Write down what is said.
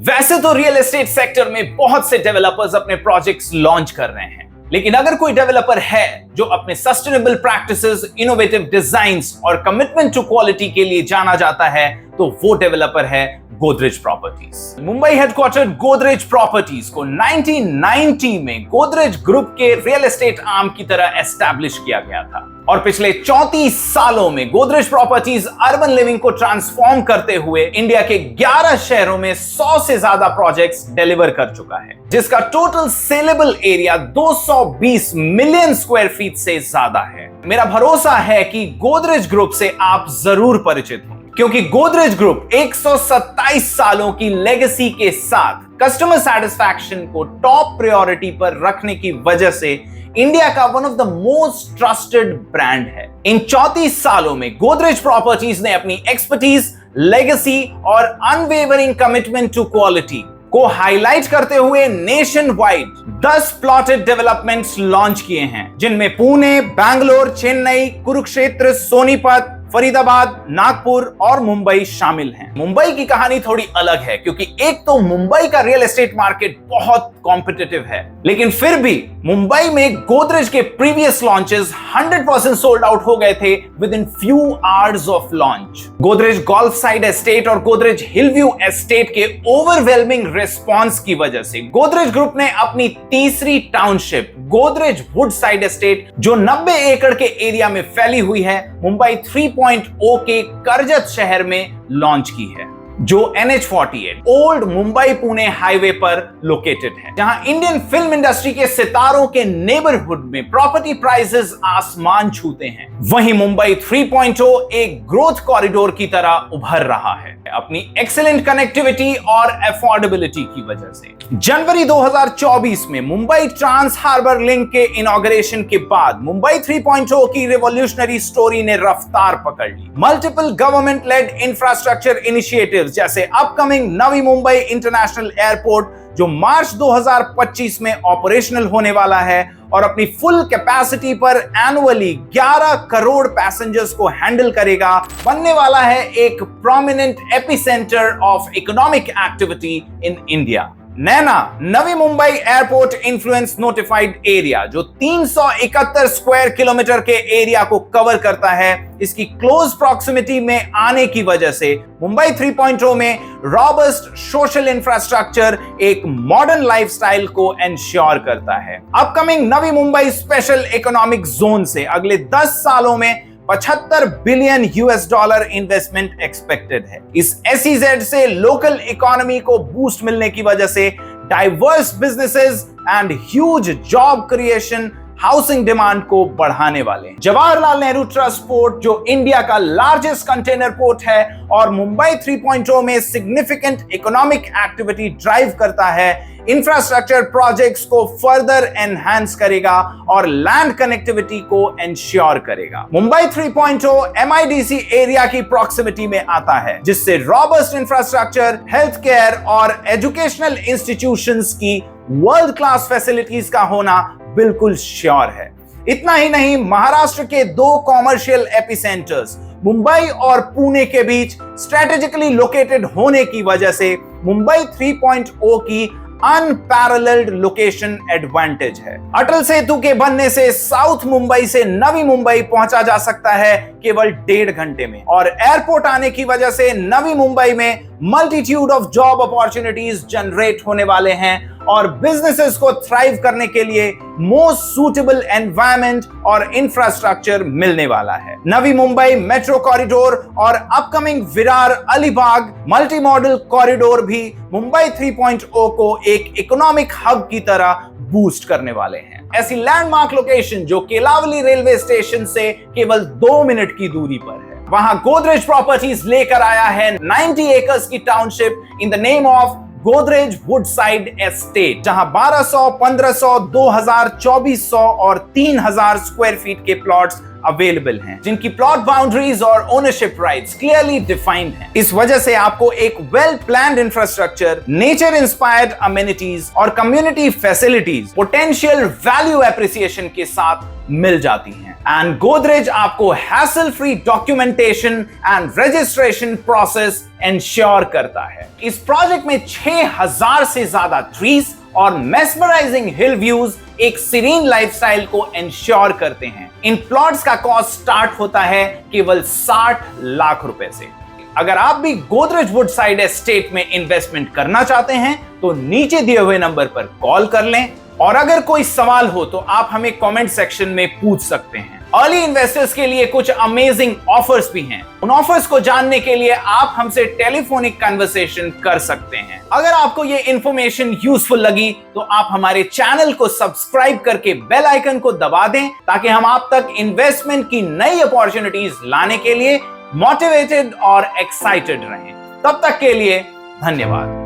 वैसे तो real estate sector में बहुत से डेवलपर्स अपने प्रोजेक्ट्स लॉन्च कर रहे हैं, लेकिन अगर कोई डेवलपर है जो अपने सस्टेनेबल प्रैक्टिसेस, इनोवेटिव डिजाइन्स और कमिटमेंट टू क्वालिटी के लिए जाना जाता है, तो वो डेवलपर है Godrej properties. Mumbai headquartered Godrej properties को 1990 में गोदरेज ग्रुप के रियल एस्टेट आर्म की तरह एस्टैब्लिश किया गया था और पिछले 34 सालों में गोदरेज प्रॉपर्टीज अर्बन लिविंग को ट्रांसफॉर्म करते हुए इंडिया के 11 शहरों में 100 से ज्यादा प्रोजेक्ट्स डिलीवर कर चुका है, जिसका total saleable area 220 million square feet से ज्यादा है। मेरा भरोसा है कि गोदरेज ग्रुप से आप जरूर परिचित होंगे, क्योंकि गोदरेज ग्रुप 127 सालों की लेगेसी के साथ कस्टमर सैटिस्फैक्शन को टॉप प्रायोरिटी पर रखने की वजह से इंडिया का one of the most trusted brand है। इन 34 सालों में गोदरेज प्रॉपर्टीज ने अपनी एक्सपर्टीज, लेगेसी और अनवेवरिंग कमिटमेंट टू क्वालिटी को हाईलाइट करते हुए nation wide 10 plotted developments launch किए हैं, जिनमें पुणे, बैंगलोर, चेन्नई, कुरुक्षेत्र, सोनीपत, फरीदाबाद, नागपुर और मुंबई शामिल हैं। मुंबई की कहानी थोड़ी अलग है, क्योंकि एक तो मुंबई का रियल एस्टेट मार्केट बहुत कॉम्पिटिटिव है, लेकिन फिर भी मुंबई में गोदरेज के प्रीवियस लॉन्चेस 100% सोल्ड आउट हो गए थे with in few hours of launch. Godrej golf side estate और गोदरेज हिलव्यू एस्टेट के ओवरवेलमिंग रिस्पॉन्स की वजह से गोदरेज ग्रुप ने अपनी तीसरी township Godrej would side estate, जो 90 एकड़ के एरिया में फैली हुई है, मुंबई 3.0 के करजत शहर में लॉन्च की है, जो NH48 old Mumbai Pune highway पर लोकेटेड है, जहां इंडियन फिल्म इंडस्ट्री के सितारों के नेबरहुड में प्रॉपर्टी प्राइसेस आसमान छूते हैं। वहीं मुंबई 3.0 एक ग्रोथ कॉरिडोर की तरह उभर रहा है अपनी एक्सीलेंट कनेक्टिविटी और अफोर्डेबिलिटी की वजह से। जनवरी 2024 में मुंबई ट्रांस हार्बर लिंक के इनॉग्रेशन के बाद मुंबई 3.0 की रिवॉल्यूशनरी स्टोरी ने रफ्तार पकड़ ली। Multiple government led infrastructure initiatives जैसे upcoming Navi Mumbai international airport, जो मार्च 2025 में ऑपरेशनल होने वाला है और अपनी फुल कैपेसिटी पर एनुअली 11 करोड़ पैसेंजर्स को हैंडल करेगा, बनने वाला है एक prominent epicentre of economic activity in India. Naina Navi Mumbai airport influence notified area, जो 371 स्क्वायर किलोमीटर के एरिया को कवर करता है, इसकी क्लोज प्रॉक्सिमिटी में आने की वजह से मुंबई 3.0 में रॉबस्ट सोशल इंफ्रास्ट्रक्चर एक मॉडर्न लाइफस्टाइल को एंश्योर करता है। Upcoming Navi Mumbai special economic zone से अगले 10 सालों में 75 बिलियन US$ इन्वेस्टमेंट एक्सपेक्टेड है। इस SEZ से लोकल इकोनॉमी को बूस्ट मिलने की वजह से diverse businesses and huge job creation housing demand को बढ़ाने वाले हैं। जवाहरलाल नेहरू ट्रस्ट पोर्ट, जो इंडिया का लार्जेस्ट कंटेनर पोर्ट है और मुंबई 3.0 में सिग्निफिकेंट इकोनॉमिक एक्टिविटी ड्राइव करता है, इंफ्रास्ट्रक्चर प्रोजेक्ट्स को फर्दर एनहांस करेगा और लैंड कनेक्टिविटी को एंश्योर करेगा। मुंबई 3.0 MIDC एरिया की प्रॉक्सिमिटी में आता है, जिससे रॉबस्ट इंफ्रास्ट्रक्चर, हेल्थ केयर और एजुकेशनल इंस्टीट्यूशंस की वर्ल्ड क्लास फैसिलिटीज का होना बिल्कुल श्योर है। इतना ही नहीं, महाराष्ट्र के 2 कॉमर्शियल एपिसेंटर्स मुंबई और पुणे के बीच स्ट्रेटेजिकली लोकेटेड होने की वजह से मुंबई 3.0 की अनपैरेलल्ड लोकेशन एडवांटेज है। अटल सेतु के बनने से साउथ मुंबई से नवी मुंबई पहुंचा जा सकता है केवल 1.5 घंटे में, और एयरपोर्ट आने की वजह से नवी मुंबई में multitude of job opportunities generate होने वाले हैं और बिजनेसेस को थ्राइव करने के लिए मोस्ट सूटेबल एनवायरनमेंट और इंफ्रास्ट्रक्चर मिलने वाला है। नवी मुंबई मेट्रो कॉरिडोर और upcoming Virar Alibag multi modal corridor भी मुंबई 3.0 को एक इकोनॉमिक हब की तरह बूस्ट करने वाले हैं। ऐसी लैंडमार्क लोकेशन जो केलावली रेलवे स्टेशन से केवल 2 मिनट की दूरी पर है, वहां गोदरेज प्रॉपर्टीज लेकर आया है 90 एकर्स की township in the name of Godrej Woodside estate, जहां 1200, 1500, 2000, 2400 और 3000 स्क्वायर फीट के प्लॉट्स अवेलेबल हैं, जिनकी प्लॉट बाउंड्रीज और ओनरशिप राइट्स क्लियरली डिफाइंड हैं। इस वजह से आपको एक well planned infrastructure, nature inspired amenities और community facilities potential value appreciation के साथ मिल जाती हैं। एंड गोदरेज आपको hassle free documentation and registration process ensure करता है। इस प्रोजेक्ट में 6000 से ज्यादा ट्रीज और मेस्मराइजिंग हिल व्यूज एक सीरीन लाइफस्टाइल को इंश्योर करते हैं। इन प्लॉट्स का कॉस्ट स्टार्ट होता है केवल 60 लाख रुपए से। अगर आप भी गोदरेज वुडसाइड एस्टेट में इन्वेस्टमेंट करना चाहते हैं तो नीचे दिए हुए नंबर पर कॉल कर लें, और अगर कोई सवाल हो तो आप हमें कमेंट सेक्शन में पूछ सकते हैं। अर्ली इन्वेस्टर्स के लिए कुछ अमेजिंग ऑफर्स भी हैं। उन ऑफर्स को जानने के लिए आप हमसे टेलीफोनिक कन्वर्सेशन कर सकते हैं। अगर आपको ये इंफॉर्मेशन यूजफुल लगी तो आप हमारे चैनल को सब्सक्राइब करके बेल आइकन को दबा दें, ताकि हम आप तक इन्वेस्टमेंट की नई अपॉर्चुनिटीज लाने के लिए मोटिवेटेड और एक्साइटेड रहें। तब तक के लिए धन्यवाद।